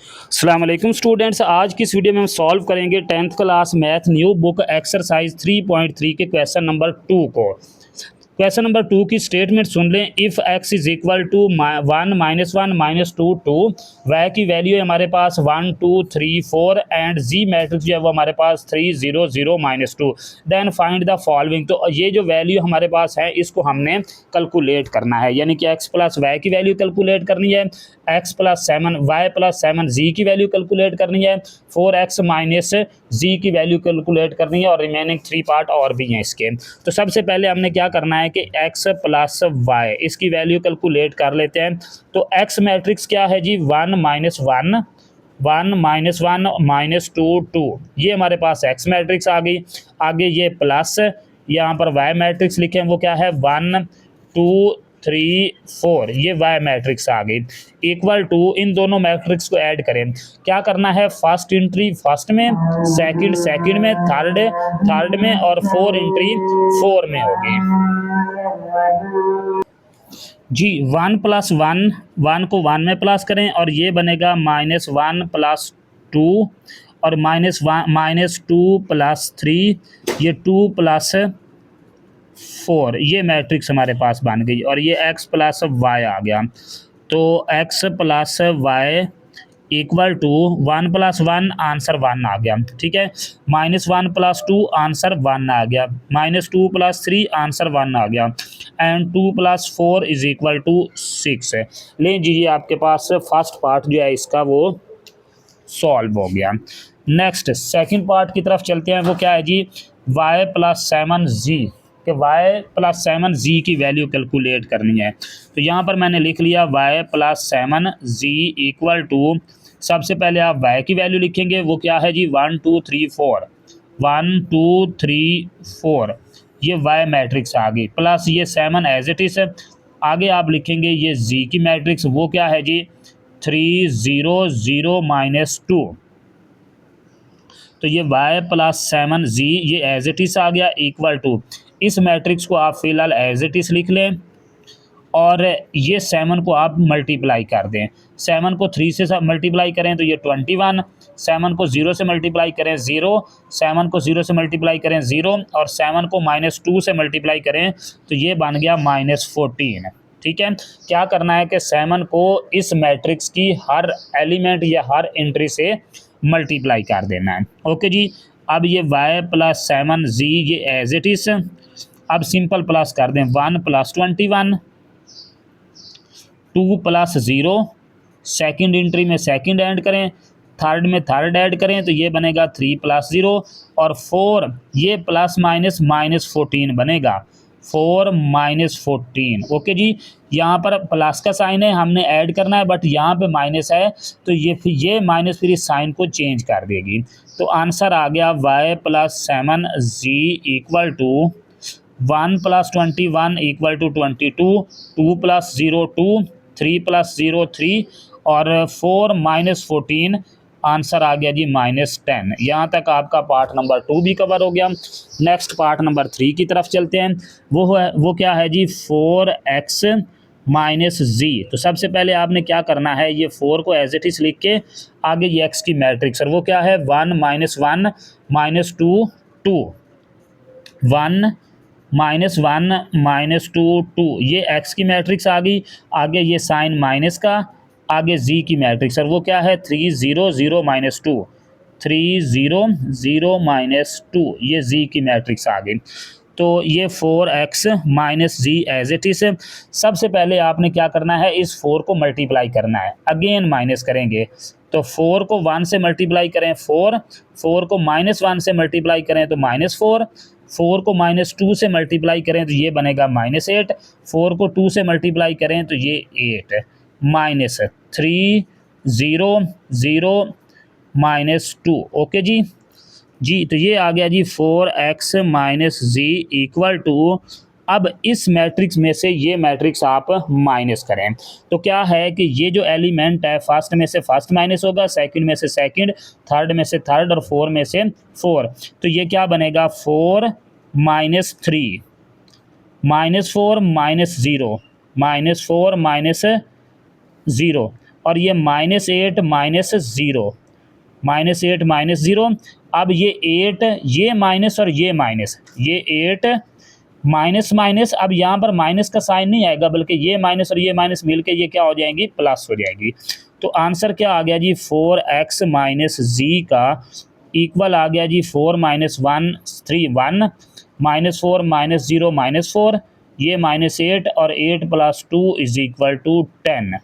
अस्सलाम वालेकुम स्टूडेंट्स, आज की इस वीडियो में हम सॉल्व करेंगे 10th class math new book exercise 3.3 के क्वेश्चन नंबर 2 को। क्वेश्चन नंबर 2 की स्टेटमेंट सुन लें। If x is equal to 1 -1 -2 2, वह की वैल्यू है हमारे पास 1 2 3 4 एंड जी मैट्रिक्स जो है वो हमारे पास 3 0 0 -2, देन फाइंड द फॉलोइंग। तो ये जो वैल्यू हमारे पास है इसको हमने कैलकुलेट करना है, यानी कि x प्लस वाई की वैल्यू कैलकुलेट करनी है, x प्लस 7 वाई प्लस 7 जी की वैल्यू कैलकुलेट करनी है, 4x माइनस जी की वैल्यू कैलकुलेट करनी है और रिमेनिंग 3 पार्ट और भी हैं इसके। तो सबसे पहले हमने क्या करना है कि x प्लस वाई इसकी वैल्यू कैलकुलेट कर लेते हैं। तो x मैट्रिक्स क्या है जी, 1 -1 1 -1 -2 2, ये हमारे पास x मैट्रिक्स आ गई। आगे ये प्लस यहाँ पर y मैट्रिक्स लिखे हैं, वो क्या है 1 2 3 4, ये y मैट्रिक्स आ गई। इक्वल टू इन दोनों मैट्रिक्स को ऐड करें। क्या करना है, फर्स्ट एंट्री फर्स्ट में, सेकंड सेकंड में, थर्ड थर्ड में और फोर एंट्री फोर में होगी जी। 1 + 1 1 को 1 में प्लस करें और ये बनेगा -1 + 2 और -2 + 3, ये 2 + 4, ये मैट्रिक्स हमारे पास बन गई और ये x प्लस वाई आ गया। तो x plus y equal to 1 + 1 answer 1 आ गया, ठीक है। -1 + 2 आंसर 1 आ गया, -2 + 3 आंसर 1 आ गया एंड 2 + 4 इज इक्वल टू 6 है। ले जी, आपके पास फर्स्ट पार्ट जो है इसका वो सॉल्व हो गया। नेक्स्ट सेकंड पार्ट की तरफ चलते हैं। वो क्या है जी, y + 7z कि y + 7z की वैल्यू कैलकुलेट करनी है। तो यहाँ पर मैंने लिख लिया y + 7z इक्वल टू, सबसे पहले आप y की वैल्यू लिखेंगे, वो क्या है जी 1 2 3 4 1 2 3 4, ये y मैट्रिक्स आ गई, प्लस ये 7 एज इट इज। आगे आप लिखेंगे ये z की मैट्रिक्स, वो क्या है जी 3 0 0 -2, तो ये y + 7z ये एज इट इज आ गया इक्वल टू, इस मैट्रिक्स को आप फिलहाल एज इट इज लिख लें और ये 7 को आप मल्टीप्लाई कर दें। 7 को 3 से मल्टीप्लाई करें तो ये 21, 7 को 0 से मल्टीप्लाई करें 0, 7 को 0 से मल्टीप्लाई करें 0 और 7 को -2 से मल्टीप्लाई करें तो ये बन गया -14, ठीक है। क्या करना है कि 7 को इस मैट्रिक्स की हर एलिमेंट या हर एंट्री से मल्टीप्लाई कर देना है। ओके जी, अब ये y + 7z ये एज इट इज, अब सिंपल प्लस कर दें, 1 + 21 2 + 0, सेकंड एंट्री में सेकंड ऐड करें, थर्ड में थर्ड ऐड करें तो ये बनेगा 3 + 0 और 4, ये प्लस माइनस -14 बनेगा, 4 -14। ओके जी, यहाँ पर प्लस का साइन है, हमने ऐड करना है बट यहाँ पे माइनस है तो ये माइनस फिर इस साइन को चेंज कर देगी। तो आंसर आ गया y + 7z equal to 1 + 21 equal to 22, 2 + 0 2, 3 + 0 3 और 4 -14, आंसर आ गया जी -10। यहाँ तक आपका पार्ट नंबर 2 भी कवर हो गया। नेक्स्ट पार्ट नंबर 3 की तरफ चलते हैं। वो क्या है जी 4x -z। तो सबसे पहले आपने क्या करना है, ये 4 को एज इट इज लिख के आगे ये x की मैट्रिक्स, और वो क्या है 1 -1 -2 2, 1 -1 -2 2, ये x की मैट्रिक्स आ गई। आगे ये साइन माइनस का, आगे z की मैट्रिक्स, और वो क्या है 3 0 0 -2, 3 0 0 -2, ये z की मैट्रिक्स आ गई। तो ये 4x -z as it is. सबसे पहले आपने क्या करना है, इस 4 को मल्टीप्लाई करना है, अगेन माइनस करेंगे। तो 4 को 1 से मल्टीप्लाई करें 4, 4 को -1 से मल्टीप्लाई करें तो -4, 4 को -2 से मल्टीप्लाई करें तो ये बनेगा -8, 4 को 2 से मल्टीप्लाई करें तो ये 8, -3 0 0 -2। ओके जी, तो ये आ गया जी 4x -z इक्वल टू, अब इस मैट्रिक्स में से ये मैट्रिक्स आप माइनस करें। तो क्या है कि ये जो एलिमेंट है फर्स्ट में से फर्स्ट माइनस होगा, सेकंड में से सेकंड, थर्ड में से थर्ड और फोर में से फोर। तो ये क्या बनेगा 4 -3 -4 -0 -4 -0 और ये -8 -0, -8 -0। अब ये 8, ये माइनस और ये माइनस, ये 8 माइनस माइनस, अब यहाँ पर माइनस का साइन नहीं आएगा बल्कि ये माइनस और ये माइनस मिलके ये क्या हो जाएंगी, प्लस हो जाएगी। तो आंसर क्या आ गया जी, 4x माइनस जी का इक्वल आ गया जी 4 - 1 3 1 -4 -0 -4, ये -8 और 8 + 2 = 10।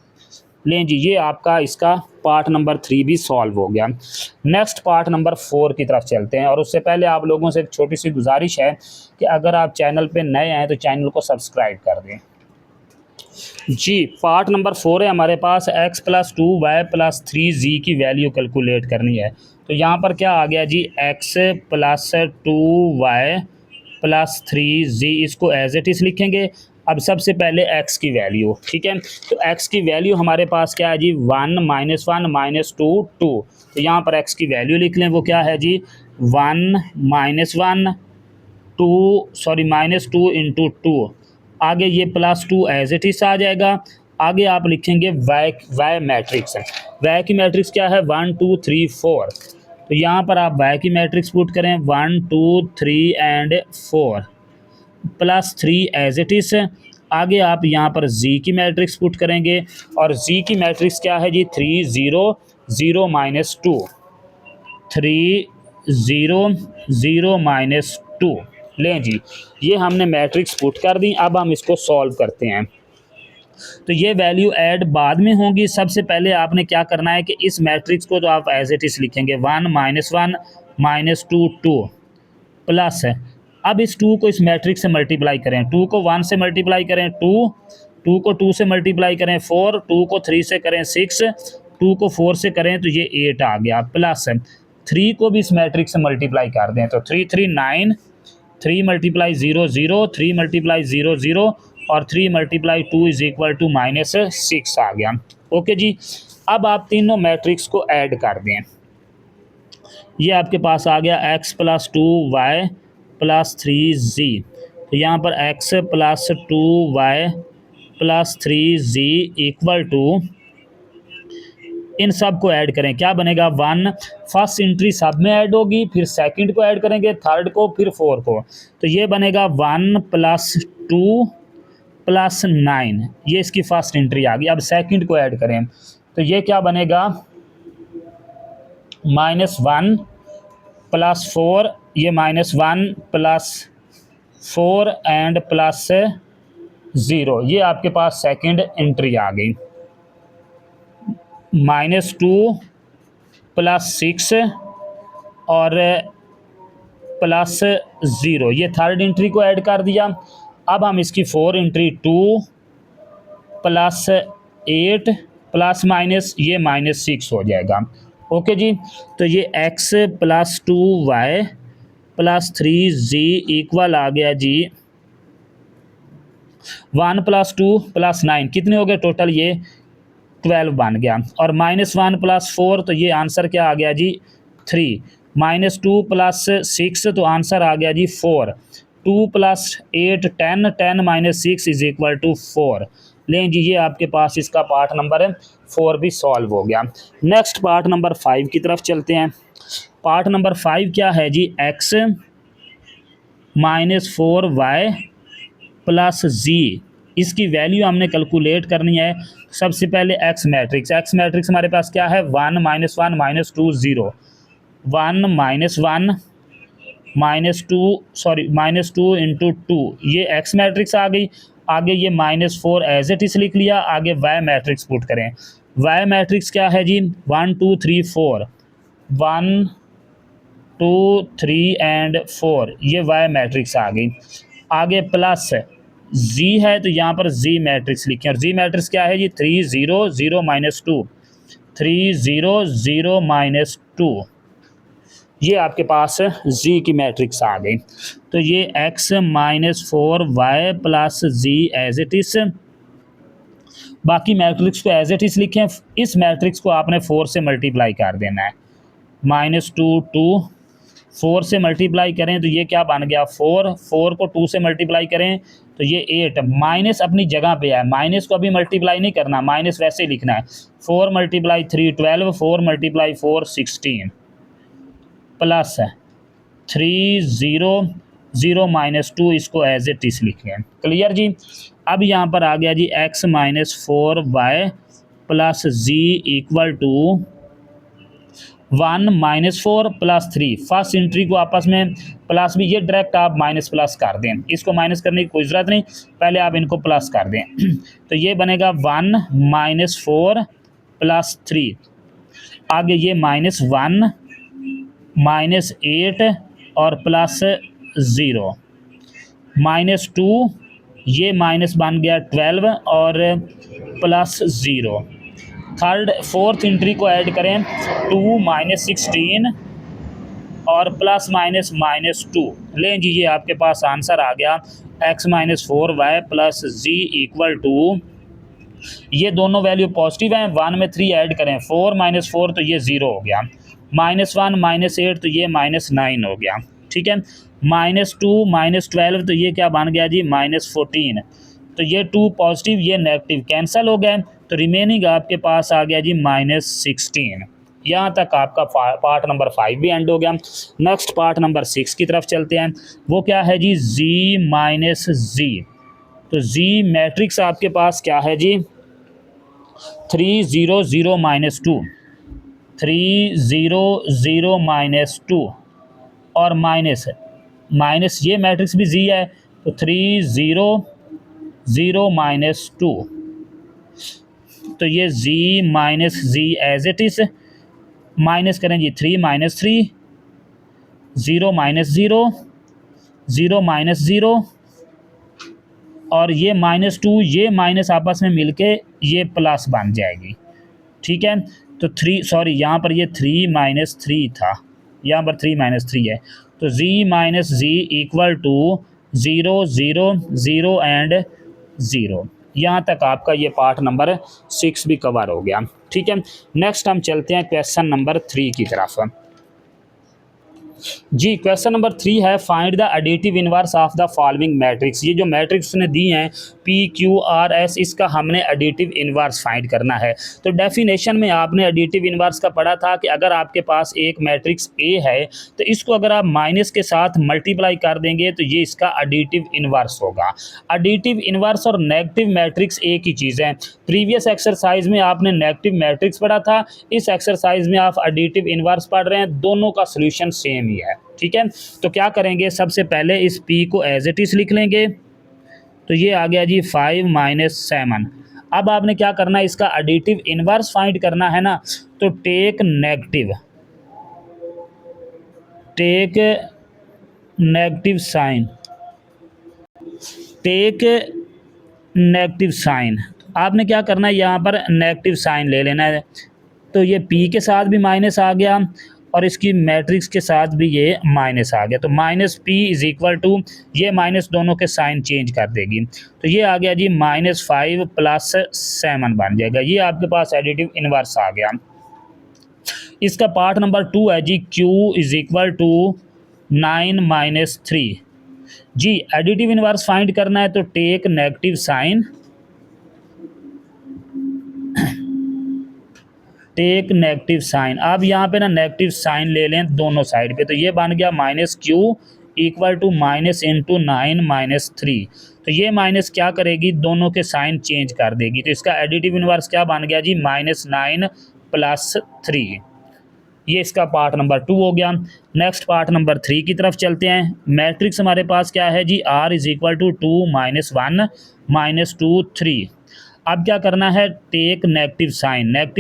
लें जी, ये आपका इसका पार्ट नंबर 3 भी सॉल्व हो गया। नेक्स्ट पार्ट नंबर 4 की तरफ चलते हैं, और उससे पहले आप लोगों से एक छोटी सी गुजारिश है कि अगर आप चैनल पे नए हैं तो चैनल को सब्सक्राइब कर दें जी। पार्ट नंबर 4 है हमारे पास, x + 2y + 3z की वैल्यू कैलकुलेट करनी है। तो यहाँ पर क्या आ गया जी, x + 2y + 3z, इसको एज इट इज़ लिखेंगे। अब सबसे पहले x की वैल्यू, ठीक है, तो x की वैल्यू हमारे पास क्या है जी, 1 - 1 -2 2। तो यहाँ पर x की वैल्यू लिख लें, वो क्या है जी, 1 - 1 -2 × 2, आगे ये +2 एज इट इज़ आ जाएगा। आगे आप लिखेंगे y मैट्रिक्स है, y की मैट्रिक्स क्या है, 1 2 3 4। तो यहाँ पर आप y की मैट्रिक्स पुट करें 1 2 3 एंड 4 +3 एज इट इज़। आगे आप यहाँ पर z की मैट्रिक्स पुट करेंगे, और z की मैट्रिक्स क्या है जी, 3 0 0 -2 3 0 0 -2। लें जी, ये हमने मैट्रिक्स पुट कर दी। अब हम इसको सॉल्व करते हैं। तो ये वैल्यू ऐड बाद में होंगी। सबसे पहले आपने क्या करना है कि इस मैट्रिक्स को तो आप एज इट इज़ लिखेंगे 1 - 1 -2 2 प्लस है। अब इस 2 को इस मैट्रिक्स से मल्टीप्लाई करें, 2 को 1 से मल्टीप्लाई करें 2, 2 को 2 से मल्टीप्लाई करें 4, 2 को 3 से करें 6, 2 को 4 से करें तो ये 8 आ गया, प्लस 3 को भी इस मैट्रिक्स से मल्टीप्लाई कर दें तो 3 3 9, 3 × 0 0, 3 × 0 0 और 3 × 2 = -6 आ गया। ओके जी, अब आप तीनों मैट्रिक्स को ऐड कर दें। ये आपके पास आ गया x + 2y + 3z। तो यहाँ पर x + 2y + 3z = इन सब को ऐड करें, क्या बनेगा, 1। फर्स्ट एंट्री सब में ऐड होगी, फिर सेकंड को ऐड करेंगे, थर्ड को, फिर 4 को। तो ये बनेगा 1 + 2 + 9, ये इसकी फर्स्ट एंट्री आ गई। अब सेकंड को ऐड करें तो ये क्या बनेगा, -1 + 4, ये -1 + 4 एंड +0, ये आपके पास सेकंड एंट्री आ गई। -2 + 6 और +0, ये थर्ड एंट्री को ऐड कर दिया। अब हम इसकी 4 एंट्री 2 + 8 ± ये -6 हो जाएगा। ओके जी, तो ये x + 2y + 3z = आ गया जी 1 + 2 + 9, कितने हो गए टोटल, ये 12 बन गया। और -1 + 4, तो ये आंसर क्या आ गया जी 3। -2 + 6, तो आंसर आ गया जी 4। 2 + 8 10, 10 - 6 = 4। लें जी, ये आपके पास इसका पार्ट नंबर 4 भी सॉल्व हो गया। नेक्स्ट पार्ट नंबर 5 की तरफ चलते हैं। पार्ट नंबर 5 क्या है जी, x - 4y + z, इसकी वैल्यू हमने कैलकुलेट करनी है। सबसे पहले x मैट्रिक्स हमारे पास क्या है, 1 - 1 -2 0, 1 - 1 -2 × 2, ये x मैट्रिक्स आ गई। आगे ये -4 एज इट इज़ लिख लिया। आगे y मैट्रिक्स पुट करें, y मैट्रिक्स क्या है जी, 1 2 3 4, 1 2 3 एंड 4, ये y मैट्रिक्स आ गई। आगे प्लस z है तो यहाँ पर z मैट्रिक्स लिखें, और z मैट्रिक्स क्या है जी, 3 0 0 -2, 3 0 0 -2, ये आपके पास z की मैट्रिक्स आ गई। तो ये x - 4y + z as it is, बाकी मैट्रिक्स को एज इट इज़ लिखें। इस मैट्रिक्स को आपने 4 से मल्टीप्लाई कर देना है, -2 2 4 से मल्टीप्लाई करें तो ये क्या बन गया 4, 4 को 2 से मल्टीप्लाई करें तो ये 8, माइनस अपनी जगह पे है, माइनस को अभी मल्टीप्लाई नहीं करना, माइनस वैसे ही लिखना है। 4 मल्टीप्लाई 3 12, 4 मल्टीप्लाई 4 16, प्लस 3 0 0 -2, इसको एज इट इज लिख लें। क्लियर जी। अब यहाँ पर आ गया जी x minus 4y plus z equal to 1 -4 plus 3। First entry को आपस में प्लस भी, ये डायरेक्ट आप माइनस प्लस कर दें, इसको माइनस करने की कोई ज़रूरत नहीं, पहले आप इनको प्लस कर दें। तो ये बनेगा 1 -4 प्लस 3, आगे ये -1 -8 और प्लस 0 -2, ये माइनस बन गया 12 और प्लस 0। थर्ड फोर्थ इंट्री को ऐड करें 2 -16 और प्लस -2, लें जी ये आपके पास आंसर आ गया x minus 4y plus z equal to, ये दोनों वैल्यू पॉजिटिव हैं, 1 में 3 ऐड करें 4 -4 तो ये 0 हो गया, -1 -8 तो ये -9 हो गया, ठीक है। -2 -12 तो ये क्या बन गया जी -14, तो ये 2 पॉजिटिव ये नेगेटिव कैंसिल हो गए, तो रिमेनिंग आपके पास आ गया जी -16। यहाँ तक आपका पार्ट नंबर 5 भी एंड हो गया। नेक्स्ट पार्ट नंबर 6 की तरफ चलते हैं, वो क्या है जी z माइनस जी। तो z मैट्रिक्स आपके पास क्या है जी 3 0 0 -2, 3 0 0 -2 और माइनस ये मैट्रिक्स भी z है, तो 3 0 0 -2, तो ये z minus z as it is, minus करें जी 3 -3 0 -0 0 -0 और ये -2, ये माइनस आपस में मिलके ये प्लस बन जाएगी, ठीक है। तो 3 सॉरी यहाँ पर ये 3 -3 था, यहाँ पर 3 -3 है, तो z minus z equal to 0 0 0 and 0। यहाँ तक आपका ये पार्ट नंबर 6 भी कवर हो गया, ठीक है। नेक्स्ट हम चलते हैं क्वेश्चन नंबर 3 की तरफ। जी क्वेश्चन नंबर 3 है find the additive inverse of the following matrix. ये जो मैट्रिक्स ने दी हैं P Q R S, इसका हमने एडिटिव इनवर्स फाइंड करना है। तो डेफिनेशन में आपने एडिटिव इनवर्स का पढ़ा था कि अगर आपके पास एक मैट्रिक्स A है तो इसको अगर आप माइनस के साथ मल्टीप्लाई कर देंगे तो ये इसका एडिटिव इनवर्स होगा। एडिटिव इनवर्स और नेगेटिव मैट्रिक्स एक ही चीज़ है। प्रीवियस एक्सरसाइज में आपने नेगेटिव मैट्रिक्स पढ़ा था, इस एक्सरसाइज में आप एडिटिव इनवर्स पढ़ रहे हैं, दोनों का सोल्यूशन सेम ही है, ठीक है। तो क्या करेंगे, सबसे पहले इस P को एज इट इज लिख लेंगे, तो ये आ गया जी 5 - 7। अब आपने क्या करना है, इसका एडिटिव इनवर्स फाइंड करना है ना, तो take negative sign, take negative sign. आपने क्या करना है, यहाँ पर नेगेटिव साइन ले लेना है, तो ये P के साथ भी माइनस आ गया और इसकी मैट्रिक्स के साथ भी ये माइनस आ गया, तो -P इज इक्वल टू, ये माइनस दोनों के साइन चेंज कर देगी, तो ये आ गया जी -5 + 7 बन जाएगा। ये आपके पास एडिटिव इनवर्स आ गया। इसका पार्ट नंबर 2 है जी Q इज इक्वल टू 9 - 3। जी एडिटिव इनवर्स फाइंड करना है, तो take negative sign, take negative sign. अब यहाँ पे ना नेगेटिव साइन ले लें दोनों साइड पे, तो ये बन गया -Q इक्वल टू -9 - 3। तो ये माइनस क्या करेगी, दोनों के साइन चेंज कर देगी, तो इसका एडिटिव इनवर्स क्या बन गया जी -9 + 3। ये इसका पार्ट नंबर 2 हो गया। नेक्स्ट पार्ट नंबर 3 की तरफ चलते हैं। मैट्रिक्स हमारे पास क्या है जी R इज इक्वल टू 2 - 1 -2 3। अब क्या करना है, टेक नेगेटिव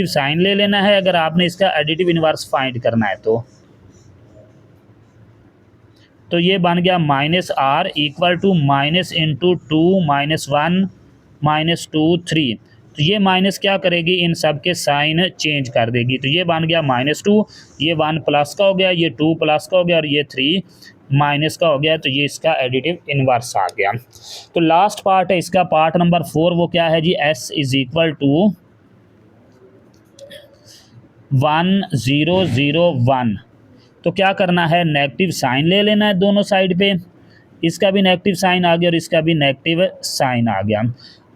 साइन ले लेना है अगर आपने इसका एडिटिव इनवर्स फाइंड करना है तो ये बन गया -R इक्वल टू -2 -1 -2 3। तो ये माइनस क्या करेगी, इन सब के साइन चेंज कर देगी, तो ये बन गया -2, ये 1 प्लस का हो गया, ये 2 प्लस का हो गया और ये 3 माइनस का हो गया, तो ये इसका एडिटिव इनवर्स आ गया। तो लास्ट पार्ट है इसका पार्ट नंबर 4, वो क्या है जी S इज इक्वल टू 1 0 0 1। तो क्या करना है, नेगेटिव साइन ले लेना है दोनों साइड पे। इसका भी नेगेटिव साइन आ गया और इसका भी नेगेटिव साइन आ गया।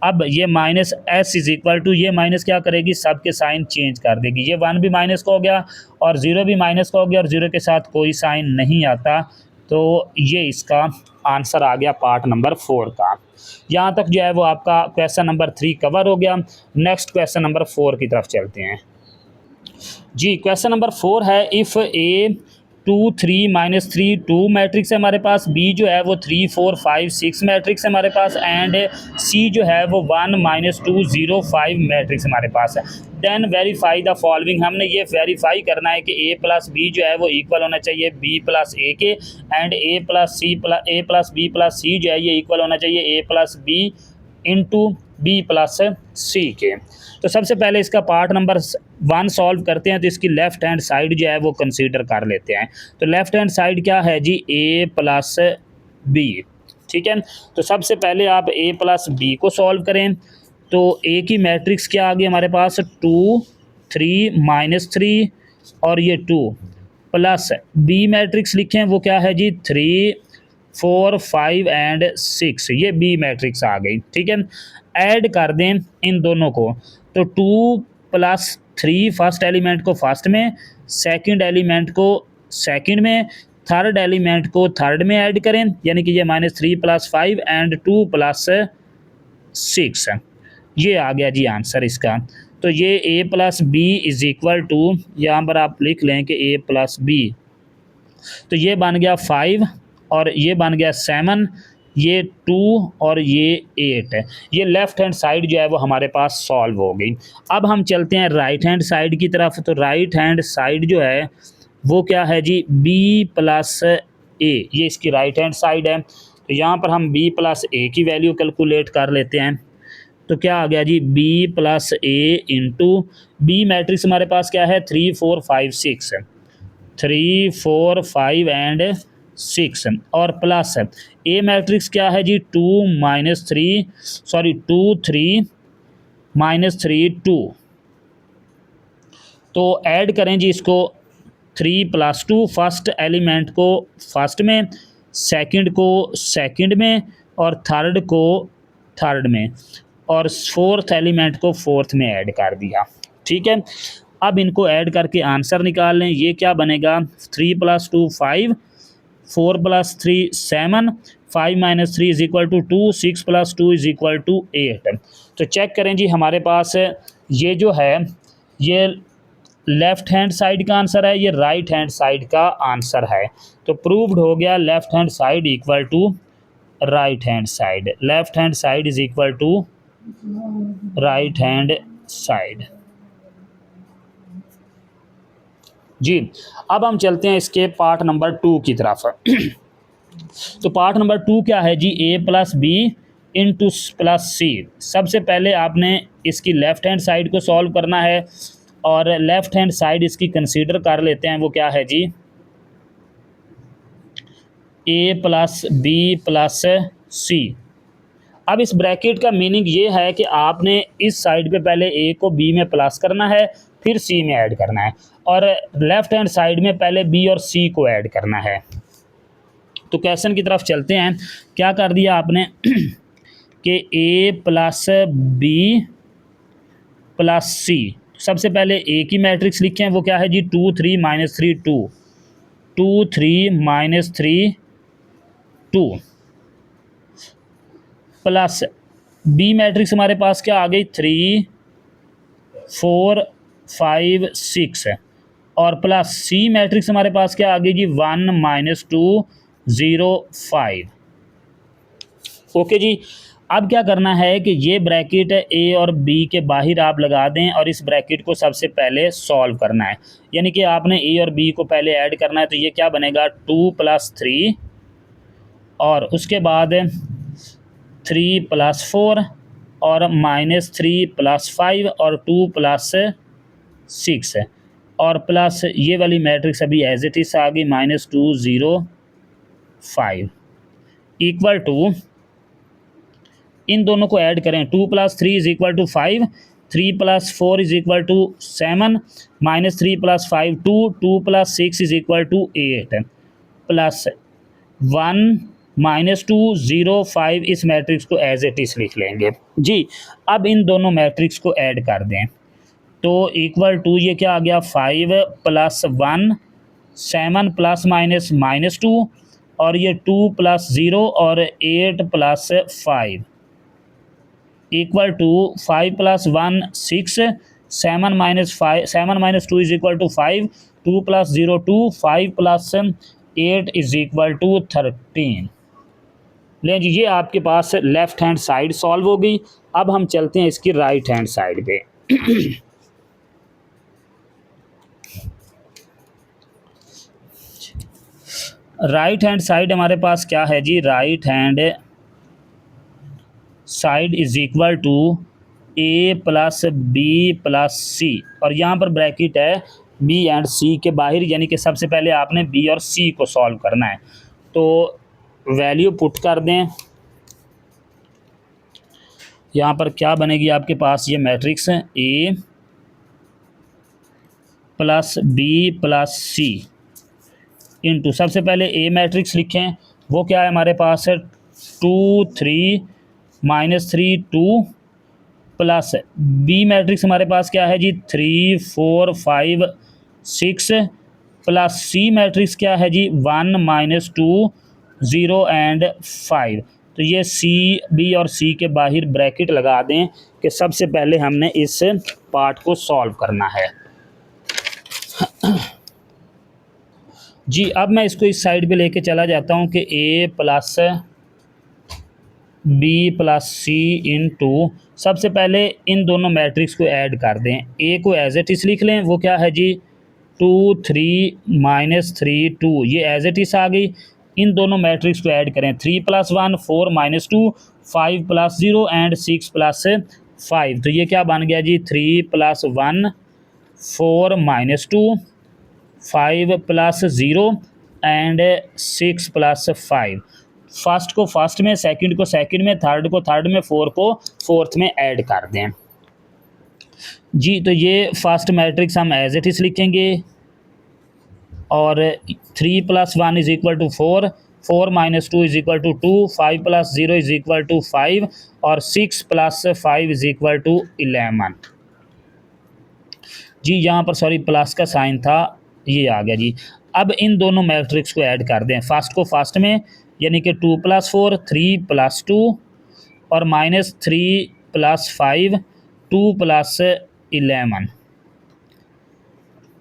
अब ये minus S is equal to, ये माइनस क्या करेगी, सब के साइन चेंज कर देगी। ये 1 भी माइनस का हो गया और 0 भी माइनस का हो गया और 0 के साथ कोई साइन नहीं आता। तो ये इसका आंसर आ गया पार्ट नंबर 4 का। यहाँ तक जो है वो आपका क्वेश्चन नंबर 3 कवर हो गया। नेक्स्ट क्वेश्चन नंबर 4 की तरफ चलते हैं जी। क्वेश्चन नंबर 4 है, इफ़ ए 2 3 -3 2 मैट्रिक्स है हमारे पास, बी जो है वो 3 4 5 6 मैट्रिक्स है हमारे पास, एंड सी जो है वो 1 -2 0 5 मैट्रिक्स हमारे पास है। देन वेरीफाई द फॉलोइंग, हमने ये वेरीफाई करना है कि ए प्लस बी जो है वो इक्वल होना चाहिए बी प्लस ए के, and a plus b plus c जो है ये इक्वल होना चाहिए a plus b into b plus c के। तो सबसे पहले इसका पार्ट नंबर 1 सॉल्व करते हैं। तो इसकी लेफ़्ट हैंड साइड जो है वो कंसीडर कर लेते हैं। तो लेफ़्ट हैंड साइड क्या है जी, ए प्लस बी, ठीक है। तो सबसे पहले आप ए प्लस बी को सॉल्व करें। तो ए की मैट्रिक्स क्या आ गई हमारे पास, 2 3 -3 और ये 2 प्लस बी मैट्रिक्स लिखें वो क्या है जी, 3 4 5 एंड 6, ये बी मैट्रिक्स आ गई, ठीक है। ऐड कर दें इन दोनों को। तो 2 + 3 फर्स्ट एलिमेंट को फर्स्ट में, सेकंड एलिमेंट को सेकंड में, थर्ड एलिमेंट को थर्ड में ऐड करें, यानी कि ये -3 + 5 एंड 2 + 6, ये आ गया जी आंसर इसका। तो ये a plus b is equal to, यहाँ पर आप लिख लें कि ए प्लस बी, तो ये बन गया 5 और ये बन गया 7, ये 2 और ये 8। ये लेफ़्ट हैंड साइड जो है वो हमारे पास सॉल्व हो गई। अब हम चलते हैं राइट हैंड साइड की तरफ। तो राइट हैंड साइड जो है वो क्या है जी, b प्लस ए, ये इसकी राइट हैंड साइड है। तो यहाँ पर हम b प्लस ए की वैल्यू कैलकुलेट कर लेते हैं। तो क्या आ गया जी, b प्लस ए इंटू बी मैट्रिक्स हमारे पास क्या है, 3 4 5 6, 3 4 5 एंड 6 और प्लस ए मैट्रिक्स क्या है जी, 2 3 -3 2। तो ऐड करें जी इसको, 3 + 2, फर्स्ट एलिमेंट को फर्स्ट में, सेकंड को सेकंड में और थर्ड को थर्ड में, और फोर्थ एलिमेंट को फोर्थ में ऐड कर दिया, ठीक है। अब इनको ऐड करके आंसर निकाल लें। ये क्या बनेगा, 3 + 2 5, 4 + 3 7, 5 - 3 is equal to 2, 6 + 2 is equal to 8। तो चेक करें जी, हमारे पास ये जो है ये लेफ़्ट हैंड साइड का आंसर है, ये राइट हैंड साइड का आंसर है। तो प्रूव्ड हो गया left hand side equal to right hand side, left hand side is equal to right hand side जी। अब हम चलते हैं इसके पार्ट नंबर 2 की तरफ। तो पार्ट नंबर 2 क्या है जी, ए प्लस बी इंटू प्लस सी। सबसे पहले आपने इसकी लेफ़्ट हैंड साइड को सॉल्व करना है और लेफ़्ट हैंड साइड इसकी कंसीडर कर लेते हैं। वो क्या है जी, ए प्लस बी प्लस सी। अब इस ब्रैकेट का मीनिंग ये है कि आपने इस साइड पे पहले ए को बी में प्लस करना है, फिर सी में ऐड करना है, और लेफ़्ट हैंड साइड में पहले बी और सी को ऐड करना है। तो क्वेश्चन की तरफ चलते हैं। क्या कर दिया आपने कि ए प्लस बी प्लस सी। सबसे पहले ए की मैट्रिक्स लिखें, वो क्या है जी, 2 3 -3 2, 2 3 -3 2 प्लस बी मैट्रिक्स हमारे पास क्या आ गई, 3 4 5 6 और प्लस सी मैट्रिक्स हमारे पास क्या आ गई जी, 1 - 2 0 5। ओके जी। अब क्या करना है कि ये ब्रैकेट ए और बी के बाहर आप लगा दें और इस ब्रैकेट को सबसे पहले सॉल्व करना है, यानी कि आपने ए और बी को पहले ऐड करना है। तो ये क्या बनेगा, 2 + 3 और उसके बाद 3 + 4 और -3 + 5 और 2 + 6 और प्लस ये वाली मैट्रिक्स अभी एज इट इज आ गई, -2 0 5 इक्वल टू, इन दोनों को ऐड करें, 2 + 3 is equal to 5 3 + 4 is equal to 7, -3 + 5 2, 2 + 6 is equal to 8, plus 1 -2 0 5 इस मैट्रिक्स को एज इट इज लिख लेंगे जी। अब इन दोनों मैट्रिक्स को ऐड कर दें तो इक्वल टू ये क्या आ गया 5 + 1 7 ± -2 और ये 2 + 0 और 8 + 5 equal to 5 + 1 6 7 - 2 is equal to 5 2 + 0 2 5 + 8 is equal to 13। लें जी, ये आपके पास लेफ्ट हैंड साइड सॉल्व हो गई। अब हम चलते हैं इसकी राइट हैंड साइड पे। राइट हैंड साइड हमारे पास क्या है जी, right hand side is equal to a + b + c और यहाँ पर ब्रैकेट है b एंड c के बाहर, यानी कि सबसे पहले आपने b और c को सॉल्व करना है। तो वैल्यू पुट कर दें, यहाँ पर क्या बनेगी आपके पास, ये मैट्रिक्स है a + b + c इंटू, सबसे पहले ए मैट्रिक्स लिखें, वो क्या है हमारे पास है 2 3 -3 2 प्लस बी मैट्रिक्स हमारे पास क्या है जी 3 4 5 6 प्लस सी मैट्रिक्स क्या है जी 1 -2 0 एंड 5। तो ये सी बी और सी के बाहर ब्रैकेट लगा दें कि सबसे पहले हमने इस पार्ट को सॉल्व करना है जी। अब मैं इसको इस साइड पे लेके चला जाता हूँ कि a + b + c इंटू, सबसे पहले इन दोनों मैट्रिक्स को ऐड कर दें। a को एज इट इज लिख लें, वो क्या है जी 2 3 -3 2, ये एज इट इज आ गई। इन दोनों मैट्रिक्स को ऐड करें, 3 + 1 4 -2 5 + 0 एंड 6 + 5। तो ये क्या बन गया जी 3 + 1 4 -2 5 + 0 एंड 6 + 5। फर्स्ट को फर्स्ट में, सेकंड को सेकंड में, थर्ड को थर्ड में, फोर्थ को फोर्थ में ऐड कर दें जी। तो ये फर्स्ट मैट्रिक्स हम एज इट इज लिखेंगे और 3 + 1 is equal to 4 4 -2 is equal to 2 5 + 0 is equal to 5 और 6 + 5 इज इक्वल टू 11 जी। यहाँ पर सॉरी प्लस का साइन था, ये आ गया जी। अब इन दोनों मैट्रिक्स को ऐड कर दें, फर्स्ट को फर्स्ट में, यानी कि 2 + 4 3 + 2 और -3 + 5 2 + 11।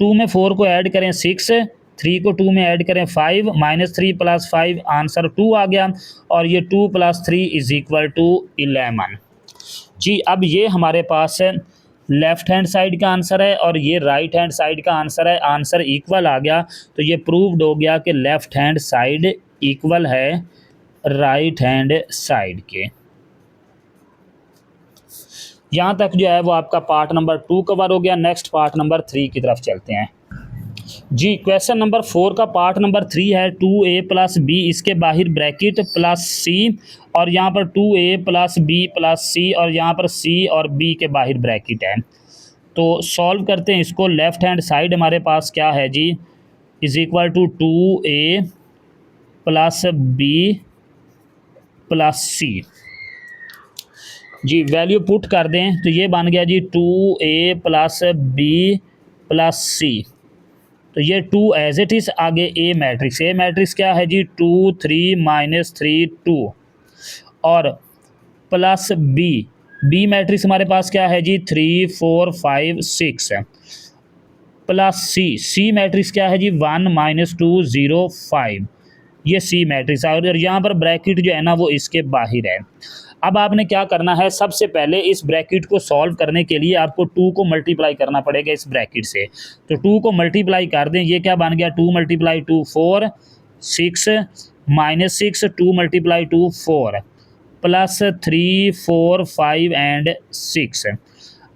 2 में 4 को ऐड करें 6, 3 को 2 में ऐड करें 5, -3 + 5 आंसर 2 आ गया और ये 2 + 3 इज इक्वल टू 11 जी। अब ये हमारे पास लेफ्ट हैंड साइड का आंसर है और ये राइट हैंड साइड का आंसर है, आंसर इक्वल आ गया। तो ये प्रूव्ड हो गया कि लेफ्ट हैंड साइड इक्वल है राइट हैंड साइड के। यहाँ तक जो है वो आपका पार्ट नंबर 2 कवर हो गया। नेक्स्ट पार्ट नंबर 3 की तरफ चलते हैं जी। क्वेश्चन नंबर 4 का पार्ट नंबर 3 है 2a + b, इसके बाहर ब्रैकेट +c और यहाँ पर 2a + b + c और यहाँ पर c और b के बाहर ब्रैकेट है। तो सॉल्व करते हैं इसको। लेफ्ट हैंड साइड हमारे पास क्या है जी is equal to 2a + b + c जी। वैल्यू पुट कर दें तो ये बन गया जी 2a + b + c। तो ये 2 एज इट इज, आगे ए मैट्रिक्स क्या है जी 2 3 -3 2 और प्लस बी मैट्रिक्स हमारे पास क्या है जी 3 4 5 6 प्लस सी मैट्रिक्स क्या है जी 1 -2 0 5, ये सी मैट्रिक्स है और यहाँ पर ब्रैकेट जो है ना वो इसके बाहर है। अब आपने क्या करना है, सबसे पहले इस ब्रैकेट को सॉल्व करने के लिए आपको 2 को मल्टीप्लाई करना पड़ेगा इस ब्रैकेट से। तो 2 को मल्टीप्लाई कर दें, ये क्या बन गया 2 × 2 4 6 -6 2 × 2 4 प्लस 3 4 5 एंड 6।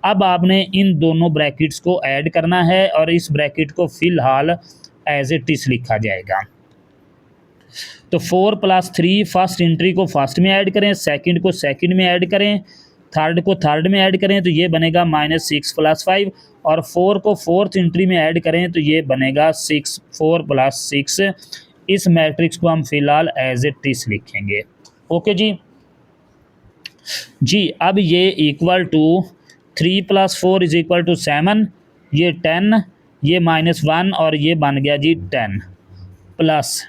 अब आपने इन दोनों ब्रैकेट्स को ऐड करना है और इस ब्रैकेट को फिलहाल एज इट इज लिखा जाएगा। तो 4 + 3 फर्स्ट एंट्री को फर्स्ट में ऐड करें, सेकंड को सेकंड में ऐड करें, थर्ड को थर्ड में ऐड करें तो ये बनेगा -6 + 5, और 4 को फोर्थ एंट्री में ऐड करें तो ये बनेगा 4 + 6। इस मैट्रिक्स को हम फिलहाल एज इट इज लिखेंगे। ओके जी। जी अब ये इक्वल टू 3 + 4 = 7, ये 10, ये -1 और ये बन गया जी 10 +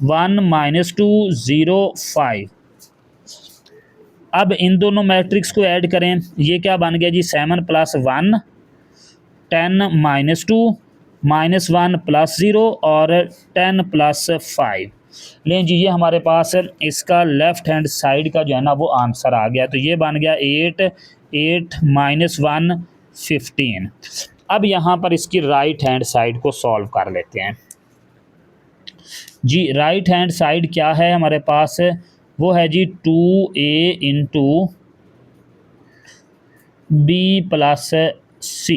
1 - 2 0 5। अब इन दोनों मैट्रिक्स को ऐड करें, ये क्या बन गया जी 7 + 1 10 - 2 -1 + 0 और 10 + 5। लें जी ये हमारे पास इसका लेफ्ट हैंड साइड का जो है ना वो आंसर आ गया। तो ये बन गया 8 8 -1 15। अब यहाँ पर इसकी राइट हैंड साइड को सॉल्व कर लेते हैं। जी राइट हैंड साइड क्या है हमारे पास, वो है जी 2a × b + c।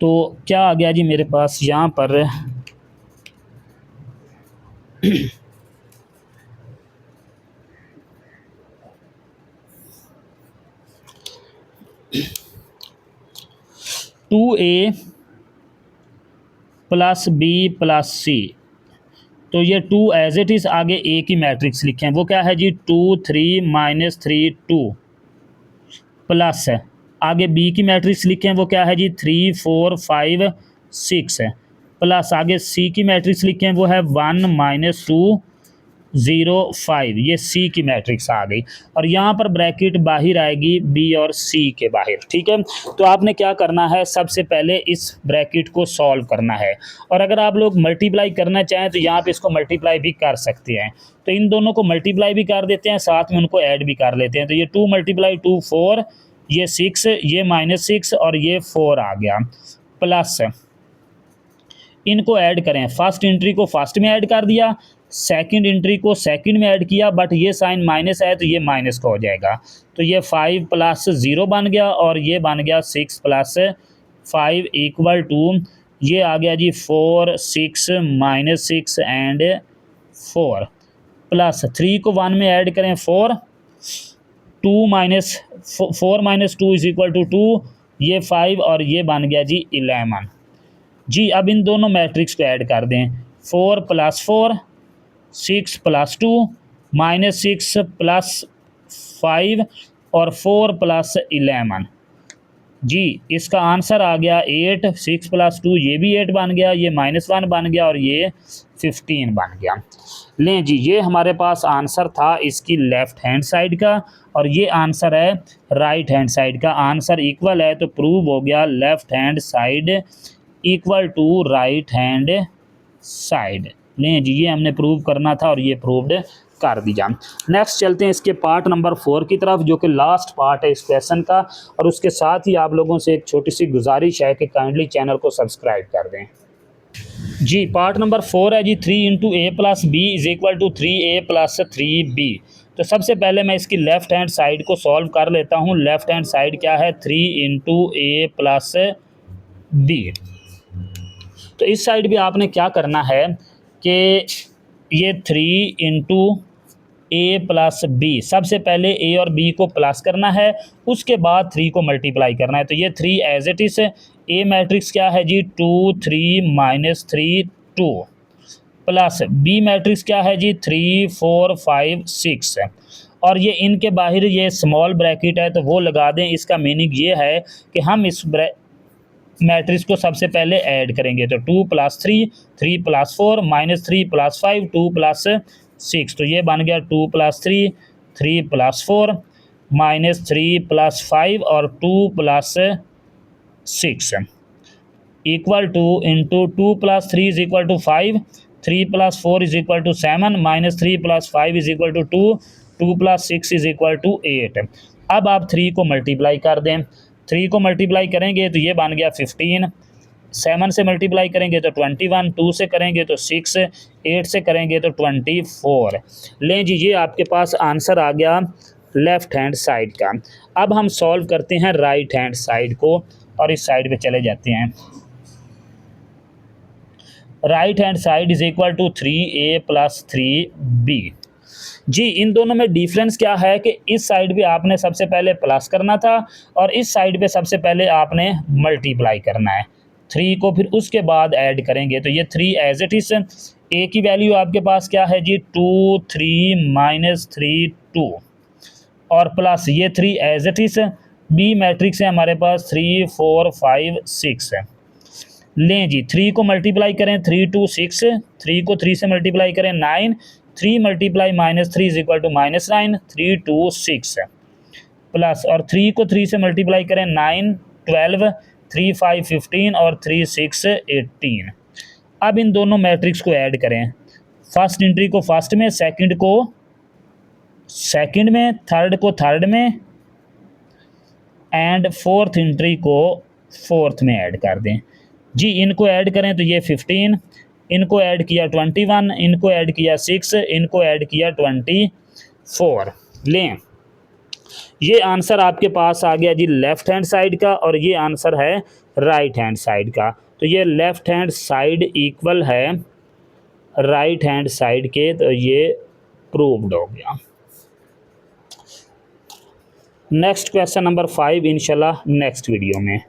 तो क्या आ गया जी मेरे पास यहाँ पर 2a + b + c। तो ये 2 एज इट इज़ आगे ए की मैट्रिक्स लिखें, वो क्या है जी 2 3 -3 2 प्लस आगे बी की मैट्रिक्स लिखें, वो क्या है जी 3 4 5 6 प्लस आगे सी की मैट्रिक्स लिखें, वो है 1 - 2 0 5। ये सी की मैट्रिक्स आ गई और यहाँ पर ब्रैकेट बाहर आएगी बी और सी के बाहर। ठीक है, तो आपने क्या करना है, सबसे पहले इस ब्रैकेट को सॉल्व करना है, और अगर आप लोग मल्टीप्लाई करना चाहें तो यहाँ पे इसको मल्टीप्लाई भी कर सकते हैं। तो इन दोनों को मल्टीप्लाई भी कर देते हैं, साथ में उनको ऐड भी कर लेते हैं। तो ये 2 × 2 4, ये 6, ये -6 और ये 4 आ गया, प्लस इनको ऐड करें। फर्स्ट एंट्री को फर्स्ट में ऐड कर दिया, सेकंड एंट्री को सेकंड में ऐड किया, बट ये साइन माइनस है तो ये माइनस का हो जाएगा। तो ये 5 + 0 बन गया और ये बन गया 6 + 5 = ये आ गया जी 4 6 -6 एंड 4 प्लस 3 को 1 में ऐड करें 4 2 4 - 2 = 2, ये 5 और ये बन गया जी 11। जी अब इन दोनों मैट्रिक्स को ऐड कर दें, 4 + 4 6 + 2 -6 + 5 और 4 + 11। जी इसका आंसर आ गया 8। 6 + 2 ये भी 8 बन गया, ये -1 बन गया और ये 15 बन गया। लें जी ये हमारे पास आंसर था इसकी लेफ़्ट हैंड साइड का, और ये आंसर है राइट हैंड साइड का। आंसर इक्वल है तो प्रूव हो गया left hand side = right hand side. लें जी ये हमने प्रूव करना था और ये प्रूव्ड कर दिया। नेक्स्ट चलते हैं इसके पार्ट नंबर 4 की तरफ, जो कि लास्ट पार्ट है इस क्वेश्चन का, और उसके साथ ही आप लोगों से एक छोटी सी गुजारिश है कि काइंडली चैनल को सब्सक्राइब कर दें। जी पार्ट नंबर 4 है जी 3 × a + b = 3a + 3b। तो सबसे पहले मैं इसकी लेफ़्ट हैंड साइड को सॉल्व कर लेता हूँ। लेफ़्ट हैंड साइड क्या है, 3 × a + b। तो इस साइड भी आपने क्या करना है कि ये 3 × a + b, सबसे पहले a और b को प्लस करना है, उसके बाद 3 को मल्टीप्लाई करना है। तो ये 3 as it is, a matrix क्या है जी 2 3 -3 2, प्लस b मैट्रिक्स क्या है जी 3 4 5 6, और ये इनके बाहर ये स्मॉल ब्रैकेट है तो वो लगा दें। इसका मीनिंग ये है कि हम इस मैट्रिक्स को सबसे पहले ऐड करेंगे। तो 2 + 3 3 + 4 -3 + 5 2 + 6, तो ये बन गया 2 + 3 3 + 4 -3 + 5 और 2 + 6 इक्वल टू इंटू 2 + 3 = 5 3 + 4 = 7 -3 + 5 = 2 2 + 6 = 8। अब आप 3 को मल्टीप्लाई कर दें। 3 को मल्टीप्लाई करेंगे तो ये बन गया 15, 7 से मल्टीप्लाई करेंगे तो 21, 2 से करेंगे तो 6, 8 से करेंगे तो 24। लें जी ये आपके पास आंसर आ गया लेफ़्ट हैंड साइड का। अब हम सॉल्व करते हैं राइट हैंड साइड को, और इस साइड पे चले जाते हैं। Right hand side = 3a + 3b। जी इन दोनों में डिफरेंस क्या है कि इस साइड पे आपने सबसे पहले प्लस करना था और इस साइड पे सबसे पहले आपने मल्टीप्लाई करना है। 3 को फिर उसके बाद ऐड करेंगे तो ये 3 एज इट इज़। ए की वैल्यू आपके पास क्या है जी 2 3 माइनस 3 2 और प्लस ये 3 as it is. B matrix है हमारे पास 3 4 5 6 है। लें जी 3 को मल्टीप्लाई करें 3 2 6, 3 को 3 से मल्टीप्लाई करें 9, 3 multiply minus 3 is equal to minus 9, 3 2 6 plus और 3 को 3 से मल्टीप्लाई करें 9 12, 3 5 15 और 3 6 18। अब इन दोनों मैट्रिक्स को ऐड करें, फर्स्ट एंट्री को फर्स्ट में, सेकंड को सेकंड में, थर्ड को थर्ड में एंड फोर्थ एंट्री को फोर्थ में ऐड कर दें। जी इनको ऐड करें तो ये 15, इनको ऐड किया 21, इनको ऐड किया 6, इनको ऐड किया 24। लें ये आंसर आपके पास आ गया जी लेफ़्ट हैंड साइड का और ये आंसर है राइट हैंड साइड का। तो ये लेफ़्ट हैंड साइड इक्वल है राइट हैंड साइड के, तो ये प्रूव्ड हो गया। नेक्स्ट क्वेश्चन नंबर 5 इंशाल्लाह नेक्स्ट वीडियो में।